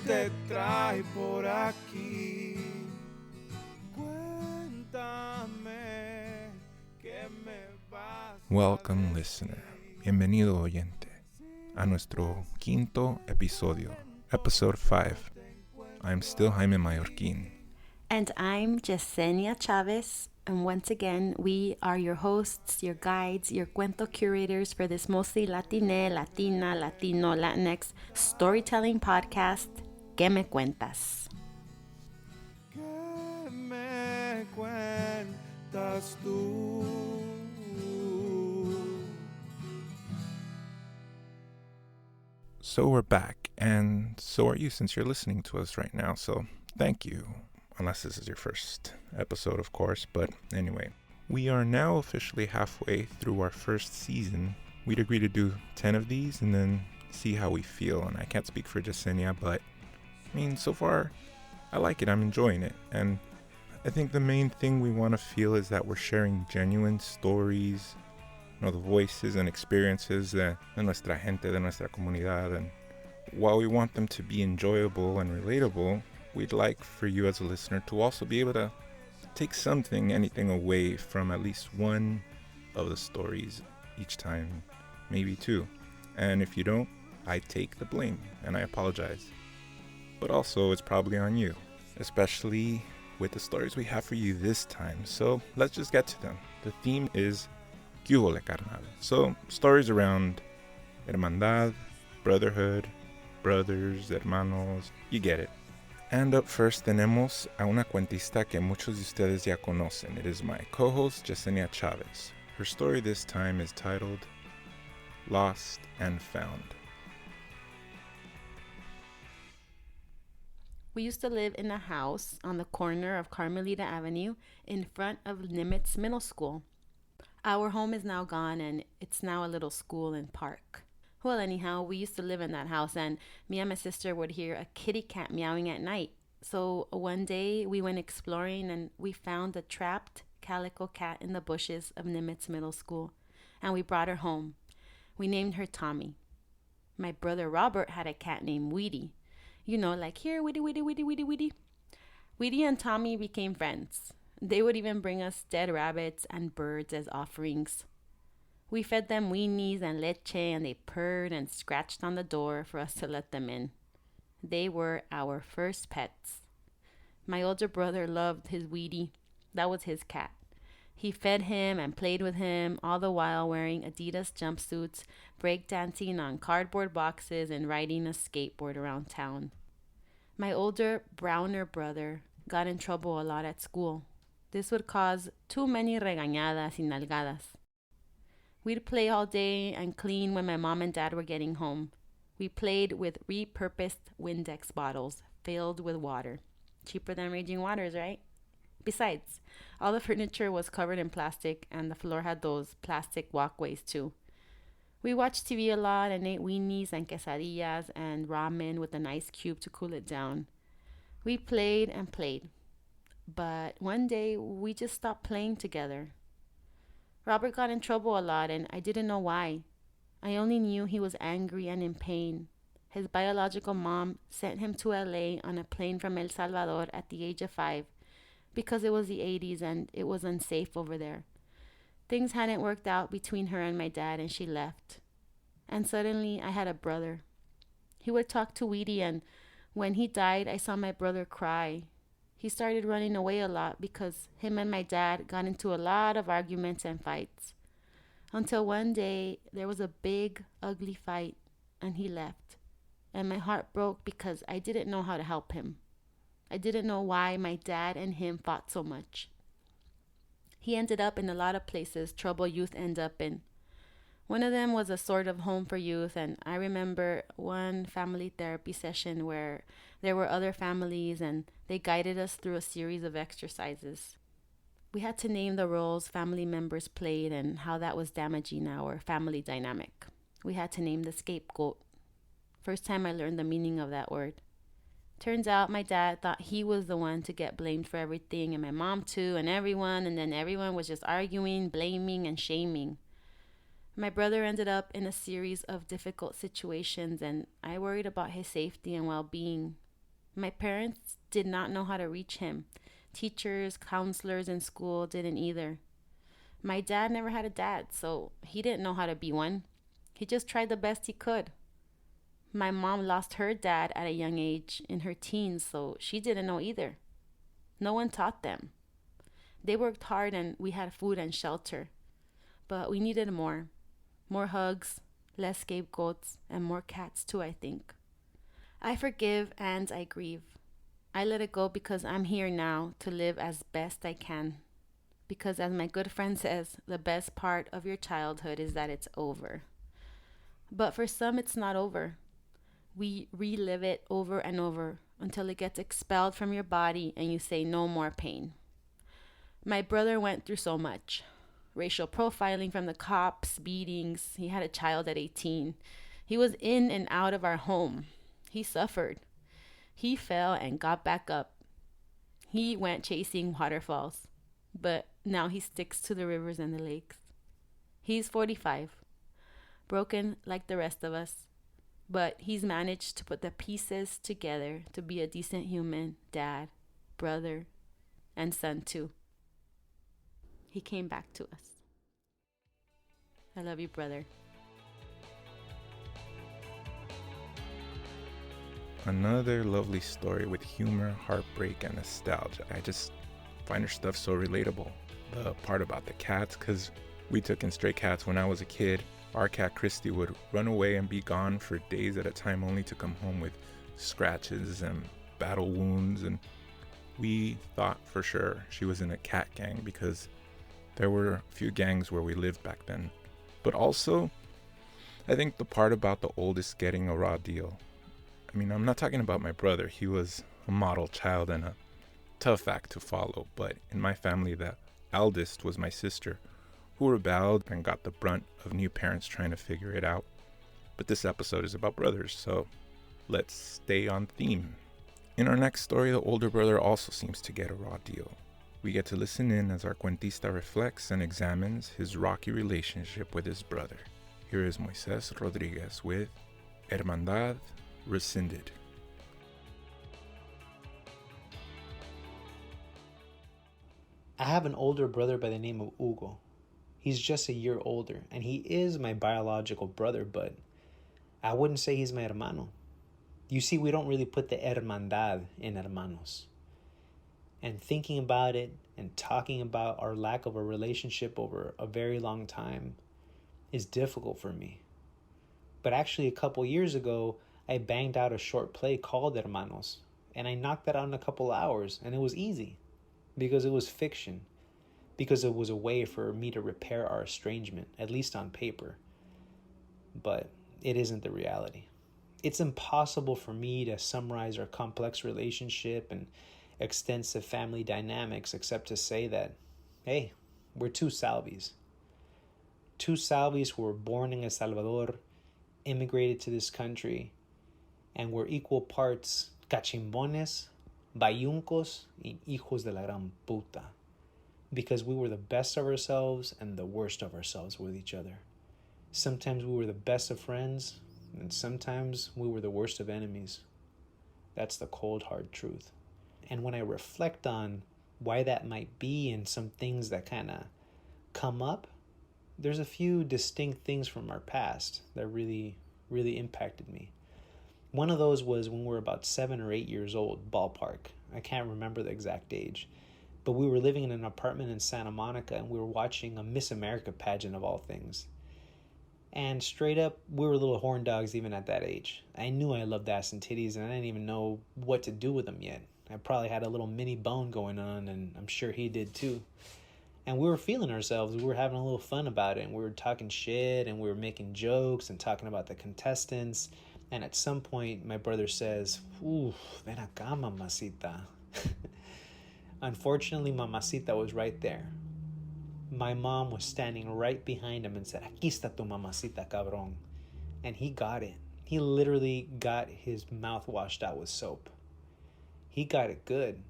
te trae por aquí? Cuéntame que me vas. Welcome, listener. Bienvenido, oyente, a nuestro quinto episodio, episode 5. I'm still Jaime Mallorquín. And I'm Yesenia Chavez. And once again, we are your hosts, your guides, your cuento curators for this mostly Latine, Latina, Latino, Latinx storytelling podcast, ¿Qué me cuentas? ¿Qué me cuentas tú? So we're back, and so are you since you're listening to us right now, so thank you. Unless this is your first episode, of course, but anyway. We are now officially halfway through our first season. We'd agree to do 10 of these and then see how we feel, and I can't speak for Yesenia, but I mean, so far, I like it, I'm enjoying it, and I think the main thing we want to feel is that we're sharing genuine stories, the voices and experiences de nuestra gente, de nuestra comunidad, and while we want them to be enjoyable and relatable, we'd like for you as a listener to also be able to take anything away from at least one of the stories each time, maybe two. And if you don't, I take the blame and I apologize. But also, it's probably on you, especially with the stories we have for you this time. So let's just get to them. The theme is ¿Qué hubo, Carnal? So stories around Hermandad, brotherhood, brothers, hermanos, you get it. And up first tenemos a una cuentista que muchos de ustedes ya conocen. It is my co-host, Yesenia Chavez. Her story this time is titled Lost and Found. We used to live in a house on the corner of Carmelita Avenue in front of Nimitz Middle School. Our home is now gone and it's now a little school and park. Well, anyhow, we used to live in that house, and me and my sister would hear a kitty cat meowing at night. So one day we went exploring and we found a trapped calico cat in the bushes of Nimitz Middle School, and we brought her home. We named her Tommy. My brother Robert had a cat named Weedy. You know, like, here, Weedy, Weedy, Weedy, Weedy, Weedy. Weedy and Tommy became friends. They would even bring us dead rabbits and birds as offerings. We fed them weenies and leche, and they purred and scratched on the door for us to let them in. They were our first pets. My older brother loved his Weedy. That was his cat. He fed him and played with him, all the while wearing Adidas jumpsuits, breakdancing on cardboard boxes, and riding a skateboard around town. My older, browner brother got in trouble a lot at school. This would cause too many regañadas y nalgadas. We'd play all day and clean when my mom and dad were getting home. We played with repurposed Windex bottles filled with water. Cheaper than raging waters, right? Besides, all the furniture was covered in plastic and the floor had those plastic walkways too. We watched TV a lot and ate weenies and quesadillas and ramen with an ice cube to cool it down. We played and played. But one day we just stopped playing together. Robert got in trouble a lot, and I didn't know why. I only knew he was angry and in pain. His biological mom sent him to LA on a plane from El Salvador at the age of 5 because it was the 80s and it was unsafe over there. Things hadn't worked out between her and my dad, and she left. And suddenly I had a brother. He would talk to Weedy, and when he died, I saw my brother cry. He started running away a lot because him and my dad got into a lot of arguments and fights. Until one day, there was a big, ugly fight, and he left. And my heart broke because I didn't know how to help him. I didn't know why my dad and him fought so much. He ended up in a lot of places trouble youth end up in. One of them was a sort of home for youth, and I remember one family therapy session where there were other families and they guided us through a series of exercises. We had to name the roles family members played and how that was damaging our family dynamic. We had to name the scapegoat. First time I learned the meaning of that word. Turns out my dad thought he was the one to get blamed for everything, and my mom too, and everyone, and then everyone was just arguing, blaming, and shaming. My brother ended up in a series of difficult situations, and I worried about his safety and well-being. My parents did not know how to reach him. Teachers, counselors in school didn't either. My dad never had a dad, so he didn't know how to be one. He just tried the best he could. My mom lost her dad at a young age in her teens, so she didn't know either. No one taught them. They worked hard and we had food and shelter, but we needed more. More hugs, less scapegoats, and more cats too, I think. I forgive and I grieve. I let it go because I'm here now to live as best I can. Because, as my good friend says, the best part of your childhood is that it's over. But for some, it's not over. We relive it over and over until it gets expelled from your body and you say no more pain. My brother went through so much racial profiling from the cops, beatings. He had a child at 18. He was in and out of our home. He suffered. He fell and got back up. He went chasing waterfalls, but now he sticks to the rivers and the lakes. He's 45, broken like the rest of us, but he's managed to put the pieces together to be a decent human, dad, brother, and son too. He came back to us. I love you, brother. Another lovely story with humor, heartbreak, and nostalgia. I just find her stuff so relatable. The part about the cats, because we took in stray cats when I was a kid. Our cat Christy would run away and be gone for days at a time, only to come home with scratches and battle wounds, and we thought for sure she was in a cat gang because there were a few gangs where we lived back then. But also, I think the part about the oldest getting a raw deal. I mean, I'm not talking about my brother. He was a model child and a tough act to follow. But in my family, the eldest was my sister, who rebelled and got the brunt of new parents trying to figure it out. But this episode is about brothers, so let's stay on theme. In our next story, the older brother also seems to get a raw deal. We get to listen in as our cuentista reflects and examines his rocky relationship with his brother. Here is Moises Rodriguez with Hermandad Rescinded. I have an older brother by the name of Hugo. He's just a year older, and he is my biological brother, but I wouldn't say he's my hermano. You see, we don't really put the hermandad in hermanos. And thinking about it and talking about our lack of a relationship over a very long time is difficult for me. But actually, a couple years ago, I banged out a short play called Hermanos, and I knocked that out in a couple hours, and it was easy because it was fiction, because it was a way for me to repair our estrangement, at least on paper. But it isn't the reality. It's impossible for me to summarize our complex relationship and extensive family dynamics except to say that, hey, we're two Salvis. Two Salvis who were born in El Salvador, immigrated to this country, and were equal parts cachimbones, bayuncos, y hijos de la gran puta. Because we were the best of ourselves and the worst of ourselves with each other. Sometimes we were the best of friends, and sometimes we were the worst of enemies. That's the cold, hard truth. And when I reflect on why that might be and some things that kind of come up, there's a few distinct things from our past that really, really impacted me. One of those was when we were about 7 or 8 years old, ballpark. I can't remember the exact age. But we were living in an apartment in Santa Monica, and we were watching a Miss America pageant of all things. And straight up, we were little horn dogs even at that age. I knew I loved ass and titties, and I didn't even know what to do with them yet. I probably had a little mini bone going on, and I'm sure he did too. And we were feeling ourselves. We were having a little fun about it, and we were talking shit, and we were making jokes and talking about the contestants. And at some point, my brother says, "Ooh, ven acá, mamacita." Unfortunately, mamacita was right there. My mom was standing right behind him and said, "Aquí está tu mamacita, cabrón." And he got it. He literally got his mouth washed out with soap. He got it good.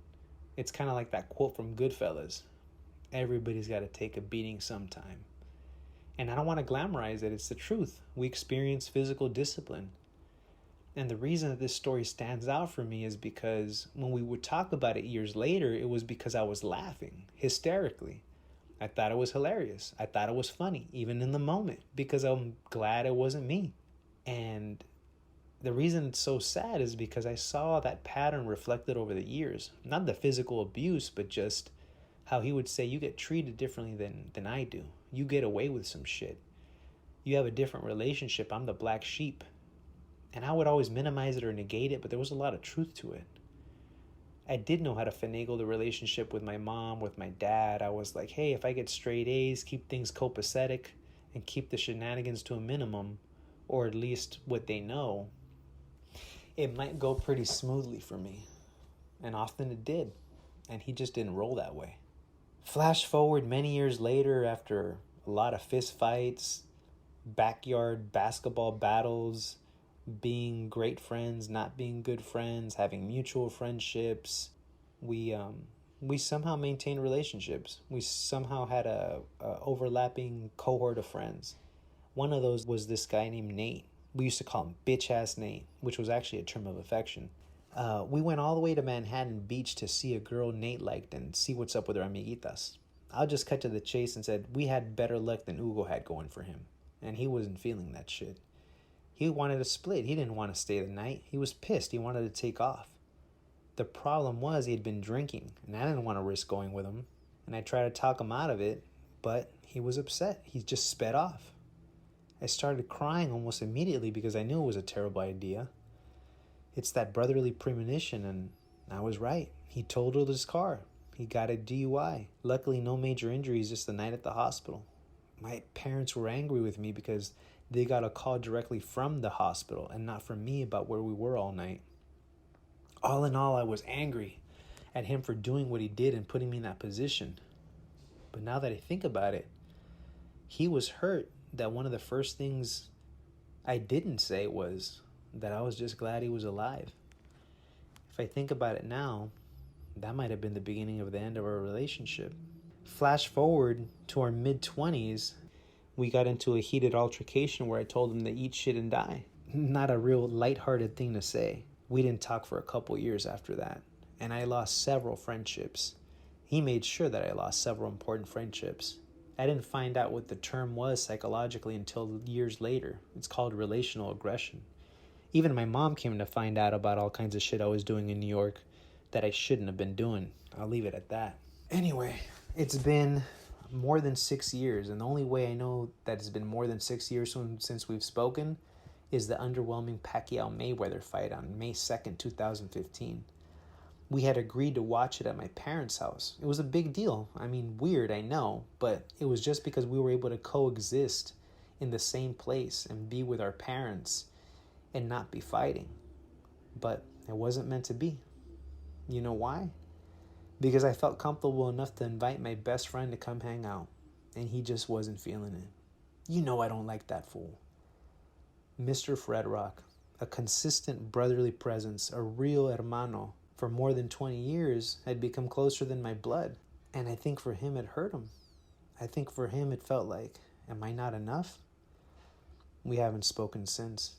It's kind of like that quote from Goodfellas. Everybody's got to take a beating sometime. And I don't want to glamorize it. It's the truth. We experience physical discipline. And the reason that this story stands out for me is because when we would talk about it years later, it was because I was laughing hysterically. I thought it was hilarious. I thought it was funny, even in the moment, because I'm glad it wasn't me. And the reason it's so sad is because I saw that pattern reflected over the years. Not the physical abuse, but just how he would say, you get treated differently than I do. You get away with some shit. You have a different relationship. I'm the black sheep. And I would always minimize it or negate it, but there was a lot of truth to it. I did know how to finagle the relationship with my mom, with my dad. I was like, hey, if I get straight A's, keep things copacetic, and keep the shenanigans to a minimum, or at least what they know, it might go pretty smoothly for me. And often it did. And he just didn't roll that way. Flash forward many years later, after a lot of fist fights, backyard basketball battles, being great friends, not being good friends, having mutual friendships, we somehow maintained relationships. We somehow had a overlapping cohort of friends. One of those was this guy named Nate. We used to call him bitch ass Nate, which was actually a term of affection. We went all the way to Manhattan Beach to see a girl Nate liked and see what's up with her amiguitas. I'll just cut to the chase and said we had better luck than Hugo had going for him, and he wasn't feeling that shit. He wanted to split. He didn't want to stay the night. He was pissed. He wanted to take off. The problem was he had been drinking, and I didn't want to risk going with him. And I tried to talk him out of it, but he was upset. He just sped off. I started crying almost immediately because I knew it was a terrible idea. It's that brotherly premonition, and I was right. He totaled his car. He got a DUI. Luckily, no major injuries, just the night at the hospital. My parents were angry with me because they got a call directly from the hospital and not from me about where we were all night. All in all, I was angry at him for doing what he did and putting me in that position. But now that I think about it, he was hurt that one of the first things I didn't say was that I was just glad he was alive. If I think about it now, that might have been the beginning of the end of our relationship. Flash forward to our mid-20s, we got into a heated altercation where I told him to eat shit and die. Not a real lighthearted thing to say. We didn't talk for a couple years after that, and I lost several friendships. He made sure that I lost several important friendships. I didn't find out what the term was psychologically until years later. It's called relational aggression. Even my mom came to find out about all kinds of shit I was doing in New York that I shouldn't have been doing. I'll leave it at that. Anyway, it's been more than 6 years, and the only way I know that it's been more than 6 years since we've spoken is the underwhelming Pacquiao-Mayweather fight on May 2nd, 2015. We had agreed to watch it at my parents' house. It was a big deal. I mean, weird, I know, but it was just because we were able to coexist in the same place and be with our parents and not be fighting. But it wasn't meant to be. You know why? Because I felt comfortable enough to invite my best friend to come hang out, and he just wasn't feeling it. You know I don't like that fool. Mr. Fred Rock, a consistent brotherly presence, a real hermano, for more than 20 years, had become closer than my blood. And I think for him it hurt him. I think for him it felt like, am I not enough? We haven't spoken since.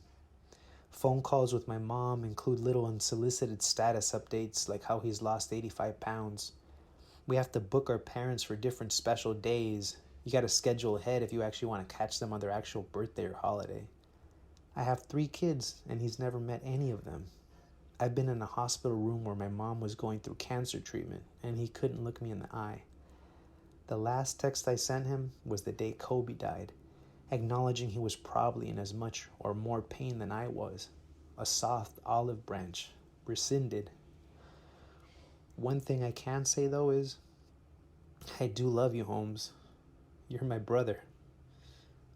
Phone calls with my mom include little unsolicited status updates like how he's lost 85 pounds. We have to book our parents for different special days. You got to schedule ahead if you actually want to catch them on their actual birthday or holiday. I have 3 kids, and he's never met any of them. I've been in a hospital room where my mom was going through cancer treatment, and he couldn't look me in the eye. The last text I sent him was the day Kobe died, acknowledging he was probably in as much or more pain than I was. A soft olive branch, rescinded. One thing I can say, though, is I do love you, Holmes. You're my brother.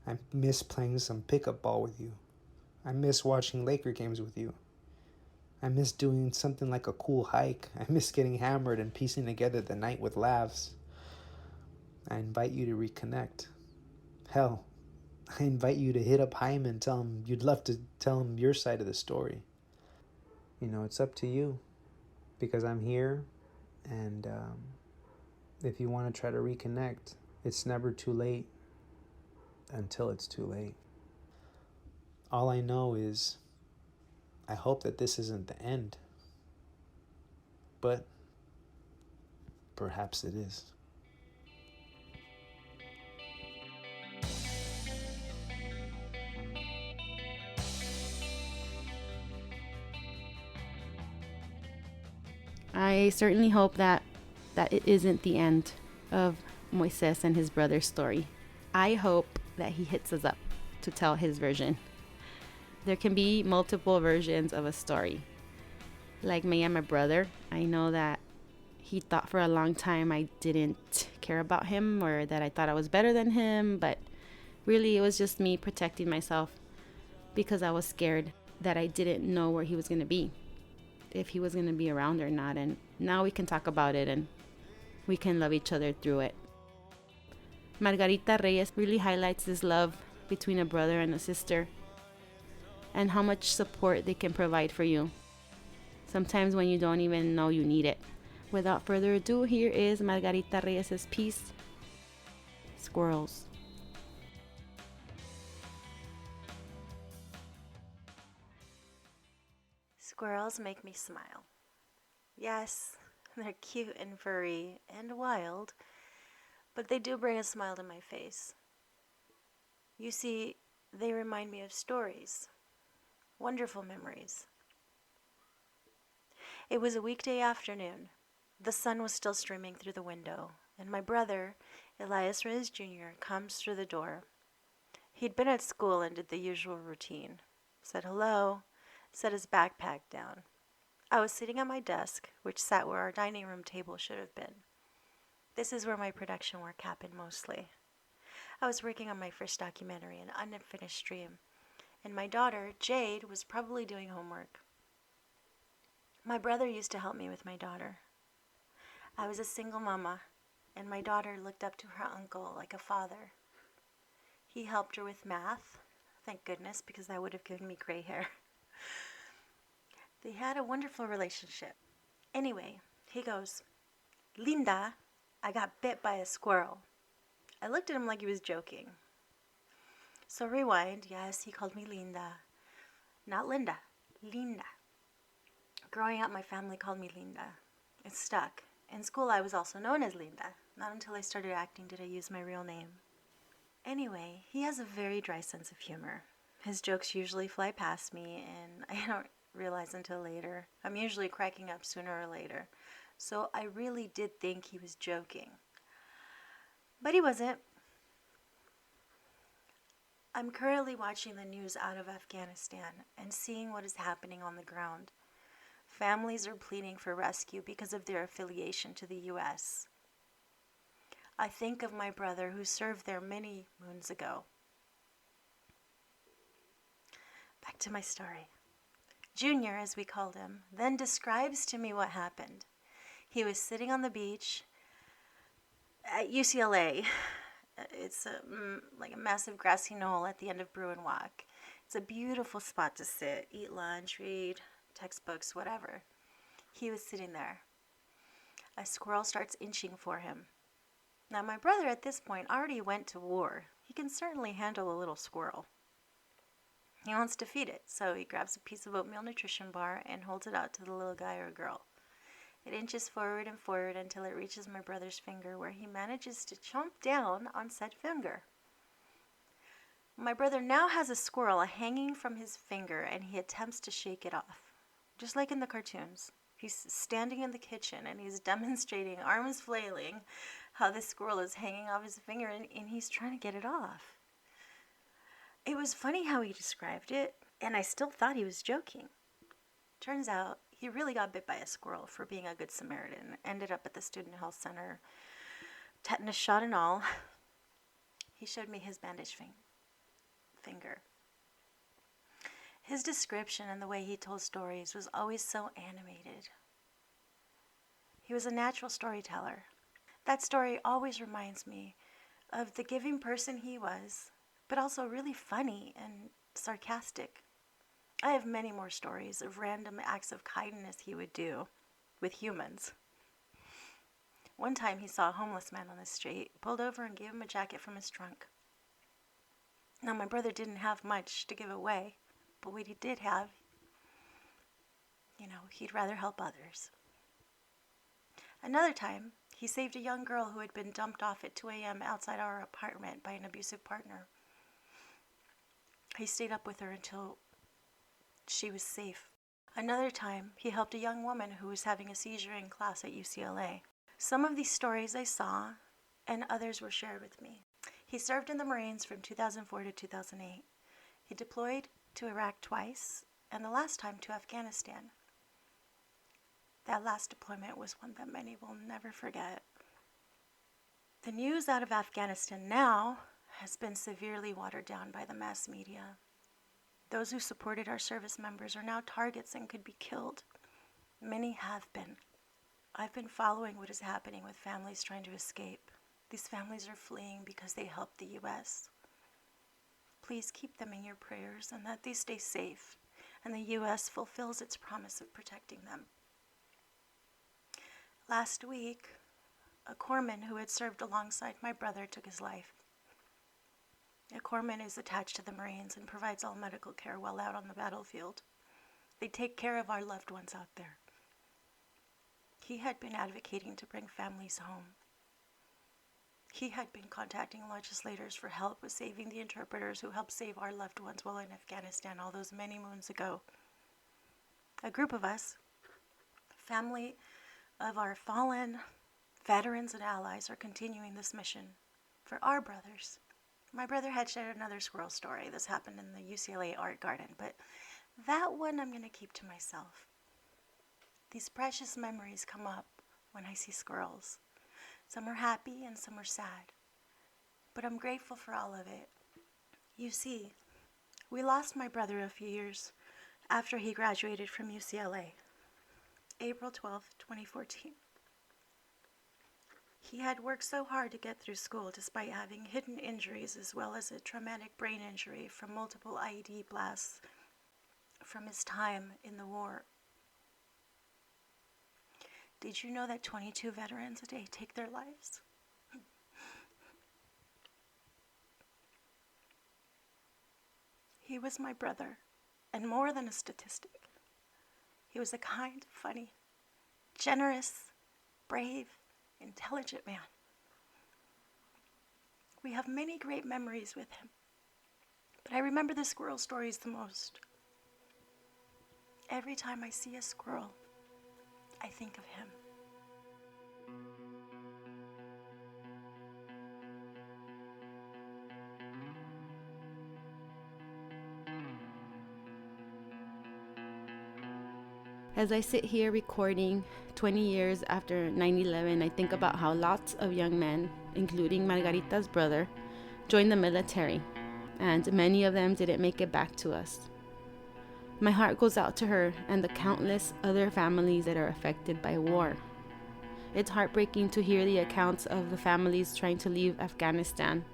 I miss playing some pickup ball with you. I miss watching Laker games with you. I miss doing something like a cool hike. I miss getting hammered and piecing together the night with laughs. I invite you to reconnect. Hell, I invite you to hit up Hyman, tell him you'd love to tell him your side of the story. You know, it's up to you, because I'm here, and if you want to try to reconnect, it's never too late until it's too late. All I know is I hope that this isn't the end, but perhaps it is. I certainly hope that it isn't the end of Moises and his brother's story. I hope that he hits us up to tell his version. There can be multiple versions of a story. Like me and my brother, I know that he thought for a long time I didn't care about him or that I thought I was better than him, but really it was just me protecting myself because I was scared that I didn't know where he was going to be, if he was going to be around or not. And now we can talk about it and we can love each other through it. Margarita Reyes really highlights this love between a brother and a sister and how much support they can provide for you, sometimes when you don't even know you need it. Without further ado, here is Margarita Reyes' piece, Squirrels. Squirrels make me smile. Yes, they're cute and furry and wild, but they do bring a smile to my face. You see, they remind me of stories, wonderful memories. It was a weekday afternoon. The sun was still streaming through the window, and my brother, Elias Reyes Jr., comes through the door. He'd been at school and did the usual routine. Said hello, set his backpack down. I was sitting at my desk, which sat where our dining room table should have been. This is where my production work happened mostly. I was working on my first documentary, an unfinished dream, and my daughter, Jade, was probably doing homework. My brother used to help me with my daughter. I was a single mama, and my daughter looked up to her uncle like a father. He helped her with math, thank goodness, because that would have given me gray hair. They had a wonderful relationship. Anyway, he goes, "Linda, I got bit by a squirrel." I looked at him like he was joking. So rewind, yes, he called me Linda. Not Linda, Linda. Growing up, my family called me Linda. It stuck. In school, I was also known as Linda. Not until I started acting did I use my real name. Anyway, he has a very dry sense of humor. His jokes usually fly past me, and I don't realize until later. I'm usually cracking up sooner or later. So I really did think he was joking. But he wasn't. I'm currently watching the news out of Afghanistan and seeing what is happening on the ground. Families are pleading for rescue because of their affiliation to the U.S. I think of my brother who served there many moons ago. Back to my story. Junior, as we called him, then describes to me what happened. He was sitting on the beach at UCLA. It's like a massive grassy knoll at the end of Bruin Walk. It's a beautiful spot to sit, eat lunch, read textbooks, whatever. He was sitting there. A squirrel starts inching for him. Now, my brother at this point already went to war. He can certainly handle a little squirrel. He wants to feed it, so he grabs a piece of oatmeal nutrition bar and holds it out to the little guy or girl. It inches forward and forward until it reaches my brother's finger, where he manages to chomp down on said finger. My brother now has a squirrel hanging from his finger, and he attempts to shake it off. Just like in the cartoons. He's standing in the kitchen, and he's demonstrating, arms flailing, how this squirrel is hanging off his finger, and he's trying to get it off. It was funny how he described it, and I still thought he was joking. Turns out, he really got bit by a squirrel for being a good Samaritan. Ended up at the student health center, tetanus shot and all. He showed me his bandaged finger. His description and the way he told stories was always so animated. He was a natural storyteller. That story always reminds me of the giving person he was, but also really funny and sarcastic. I have many more stories of random acts of kindness he would do with humans. One time he saw a homeless man on the street, pulled over and gave him a jacket from his trunk. Now my brother didn't have much to give away, but what he did have, He'd rather help others. Another time, he saved a young girl who had been dumped off at 2 a.m. outside our apartment by an abusive partner. He stayed up with her until she was safe. Another time, he helped a young woman who was having a seizure in class at UCLA. Some of these stories I saw, and others were shared with me. He served in the Marines from 2004 to 2008. He deployed to Iraq twice, and the last time to Afghanistan. That last deployment was one that many will never forget. The news out of Afghanistan now has been severely watered down by the mass media. Those who supported our service members are now targets and could be killed. Many have been. I've been following what is happening with families trying to escape. These families are fleeing because they helped the U.S. Please keep them in your prayers and that they stay safe and the U.S. fulfills its promise of protecting them. Last week, a corpsman who had served alongside my brother took his life. A corpsman is attached to the Marines and provides all medical care while out on the battlefield. They take care of our loved ones out there. He had been advocating to bring families home. He had been contacting legislators for help with saving the interpreters who helped save our loved ones while in Afghanistan all those many moons ago. A group of us, family of our fallen veterans and allies, are continuing this mission for our brothers. My brother had shared another squirrel story. This happened in the UCLA art garden, but that one I'm going to keep to myself. These precious memories come up when I see squirrels. Some are happy and some are sad, but I'm grateful for all of it. You see, we lost my brother a few years after he graduated from UCLA, April 12, 2014. He had worked so hard to get through school despite having hidden injuries as well as a traumatic brain injury from multiple IED blasts from his time in the war. Did you know that 22 veterans a day take their lives? He was my brother, and more than a statistic. He was a kind, funny, generous, brave, intelligent man. We have many great memories with him, but I remember the squirrel stories the most. Every time I see a squirrel, I think of him. As I sit here recording 20 years after 9/11, I think about how lots of young men, including Margarita's brother, joined the military, and many of them didn't make it back to us. My heart goes out to her and the countless other families that are affected by war. It's heartbreaking to hear the accounts of the families trying to leave Afghanistan.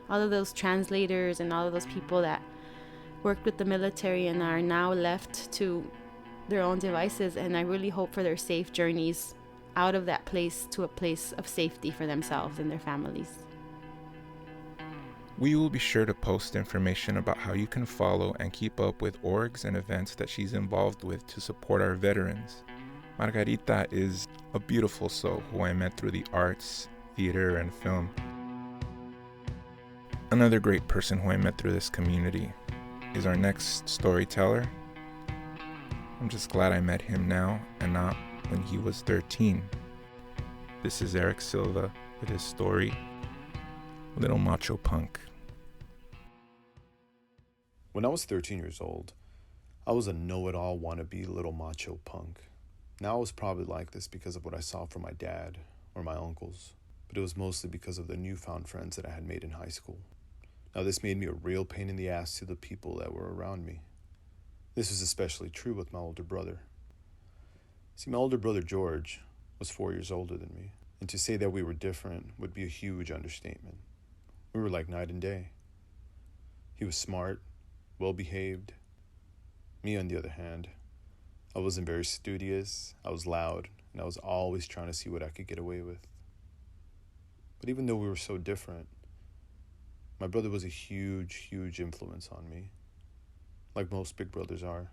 All of those translators and all of those people that worked with the military and are now left to their own devices, and I really hope for their safe journeys out of that place to a place of safety for themselves and their families. We will be sure to post information about how you can follow and keep up with orgs and events that she's involved with to support our veterans. Margarita is a beautiful soul who I met through the arts, theater, and film. Another great person who I met through this community is our next storyteller. I'm just glad I met him now and not when he was 13. This is Eric Silva with his story, Little Macho Punk. When I was 13 years old, I was a know-it-all wannabe little macho punk. Now I was probably like this because of what I saw from my dad or my uncles, but it was mostly because of the newfound friends that I had made in high school. Now this made me a real pain in the ass to the people that were around me. This was especially true with my older brother. See, my older brother George was 4 years older than me, and to say that we were different would be a huge understatement. We were like night and day. He was smart, well-behaved. Me, on the other hand, I wasn't very studious, I was loud, and I was always trying to see what I could get away with. But even though we were so different, my brother was a huge, huge influence on me, like most big brothers are.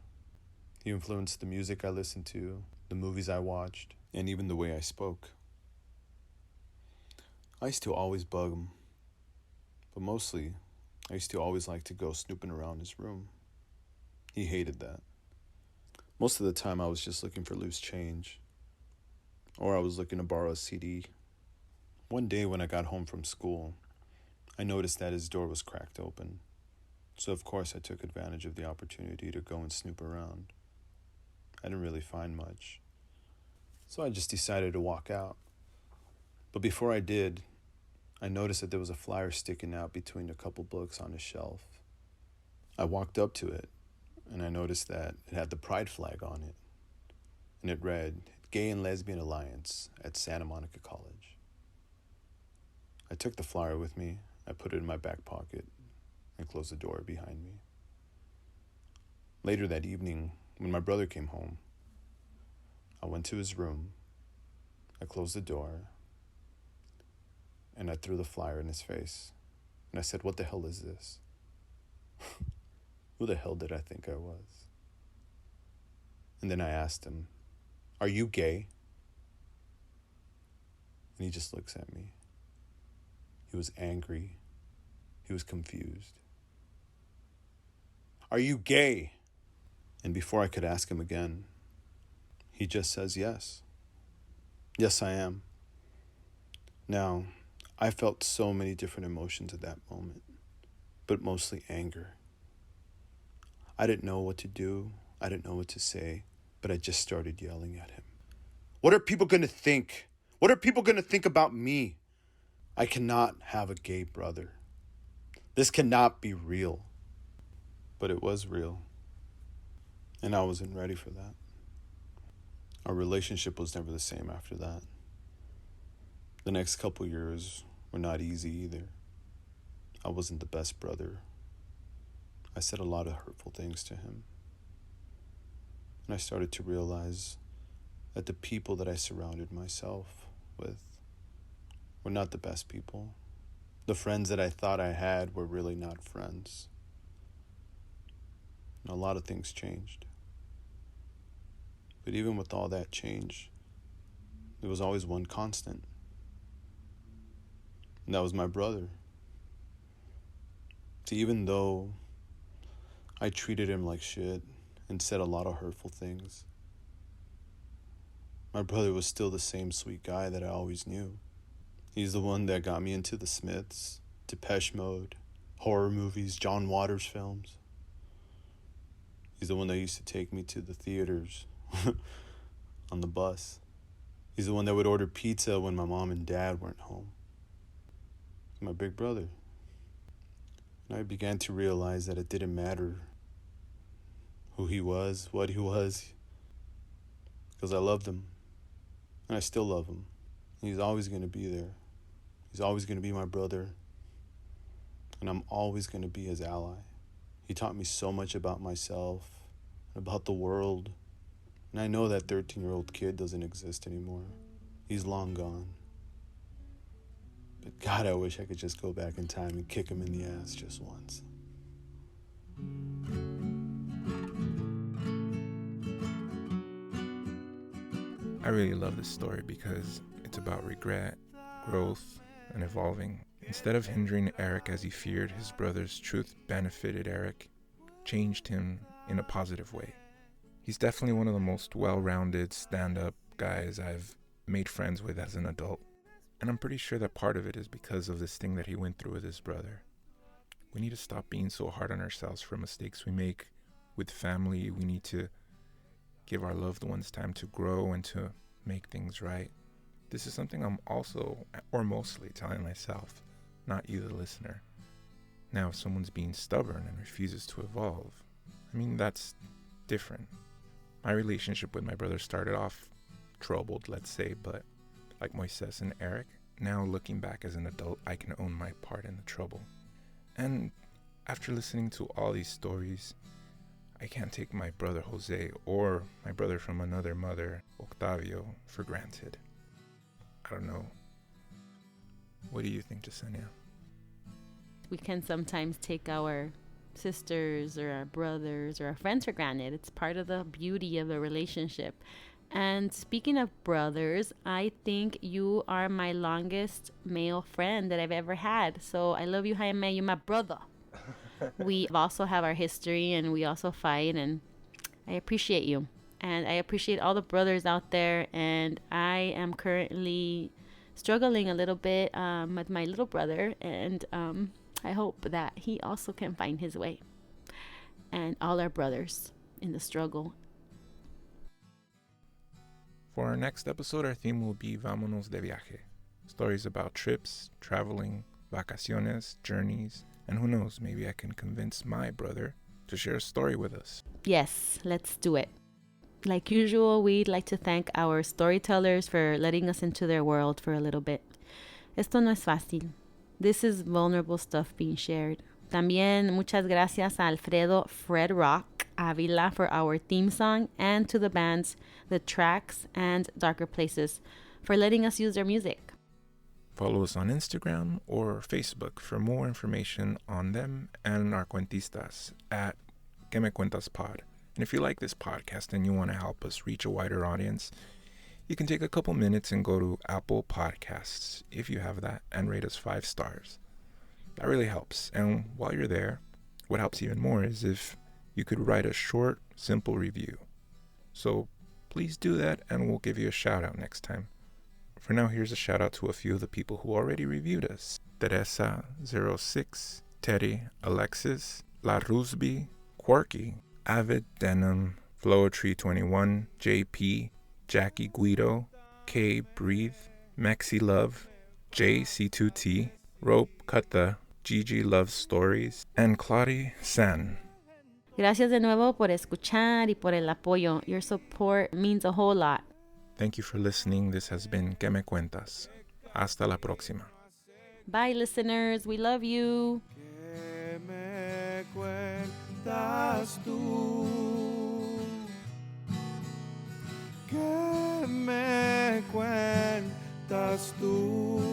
He influenced the music I listened to, the movies I watched, and even the way I spoke. I used to always bug him, but mostly, I used to always like to go snooping around his room. He hated that. Most of the time, I was just looking for loose change, or I was looking to borrow a CD. One day when I got home from school, I noticed that his door was cracked open. So of course I took advantage of the opportunity to go and snoop around. I didn't really find much, so I just decided to walk out. But before I did, I noticed that there was a flyer sticking out between a couple books on his shelf. I walked up to it, and I noticed that it had the pride flag on it, and it read, Gay and Lesbian Alliance at Santa Monica College. I took the flyer with me, I put it in my back pocket, and closed the door behind me. Later that evening, when my brother came home, I went to his room, I closed the door, and I threw the flyer in his face. And I said, "What the hell is this? Who the hell did I think I was?" And then I asked him, "Are you gay?" And he just looks at me. He was angry. He was confused. "Are you gay?" And before I could ask him again, he just says yes. Yes, I am. Now, I felt so many different emotions at that moment, but mostly anger. I didn't know what to do. I didn't know what to say, but I just started yelling at him. What are people going to think? What are people going to think about me? I cannot have a gay brother. This cannot be real. But it was real. And I wasn't ready for that. Our relationship was never the same after that. The next couple years were not easy either. I wasn't the best brother. I said a lot of hurtful things to him. And I started to realize that the people that I surrounded myself with were not the best people. The friends that I thought I had were really not friends. And a lot of things changed. But even with all that change, there was always one constant. And that was my brother. See, even though I treated him like shit and said a lot of hurtful things, my brother was still the same sweet guy that I always knew. He's the one that got me into the Smiths, Depeche Mode, horror movies, John Waters films. He's the one that used to take me to the theaters on the bus. He's the one that would order pizza when my mom and dad weren't home. He's my big brother. And I began to realize that it didn't matter who he was, what he was, because I loved him. And I still love him. And he's always going to be there. He's always going to be my brother. And I'm always going to be his ally. He taught me so much about myself, about the world. And I know that 13-year-old kid doesn't exist anymore. He's long gone. But God, I wish I could just go back in time and kick him in the ass just once. I really love this story because it's about regret, growth, and evolving. Instead of hindering Eric as he feared, his brother's truth benefited Eric, changed him in a positive way. He's definitely one of the most well-rounded stand-up guys I've made friends with as an adult. And I'm pretty sure that part of it is because of this thing that he went through with his brother. We need to stop being so hard on ourselves for mistakes we make with family. We need to give our loved ones time to grow and to make things right. This is something I'm also, or mostly, telling myself, not you, the listener. Now, if someone's being stubborn and refuses to evolve, I mean, that's different. My relationship with my brother started off troubled, let's say, but like Moises and Eric, now looking back as an adult, I can own my part in the trouble. And after listening to all these stories, I can't take my brother Jose or my brother from another mother, Octavio, for granted. I don't know. What do you think, Jasenia? We can sometimes take our sisters or our brothers or our friends for granted. It's part of the beauty of a relationship. And speaking of brothers, I think you are my longest male friend that I've ever had. So I love you, Jaime. You're my brother. We also have our history and we also fight, and I appreciate you. And I appreciate all the brothers out there. And I am currently struggling a little bit with my little brother. And I hope that he also can find his way. And all our brothers in the struggle. For our next episode, our theme will be Vámonos de viaje. Stories about trips, traveling, vacaciones, journeys, and who knows, maybe I can convince my brother to share a story with us. Yes, let's do it. Like usual, we'd like to thank our storytellers for letting us into their world for a little bit. Esto no es fácil. This is vulnerable stuff being shared. También muchas gracias a Alfredo Fred Rock Avila for our theme song, and to the bands The Tracks and Darker Places for letting us use their music. Follow us on Instagram or Facebook for more information on them and our cuentistas at Que Me Cuentas Pod. And if you like this podcast and you want to help us reach a wider audience, you can take a couple minutes and go to Apple Podcasts, if you have that, and rate us 5 stars. That really helps. And while you're there, what helps even more is if you could write a short, simple review. So please do that and we'll give you a shout out next time. For now, here's a shout out to a few of the people who already reviewed us. Teresa06, Teddy, Alexis, La Rusby, Quirky, Avid Denim, Flowetree21, JP, Jackie Guido, K Breathe, Maxi Love, JC2T, Rope Kutta, Gigi Loves Stories, and Claudie San. Gracias de nuevo por escuchar y por el apoyo. Your support means a whole lot. Thank you for listening. This has been Que Me Cuentas. Hasta la próxima. Bye, listeners. We love you. ¿Qué me cuentas tú? ¿Qué me cuentas tú?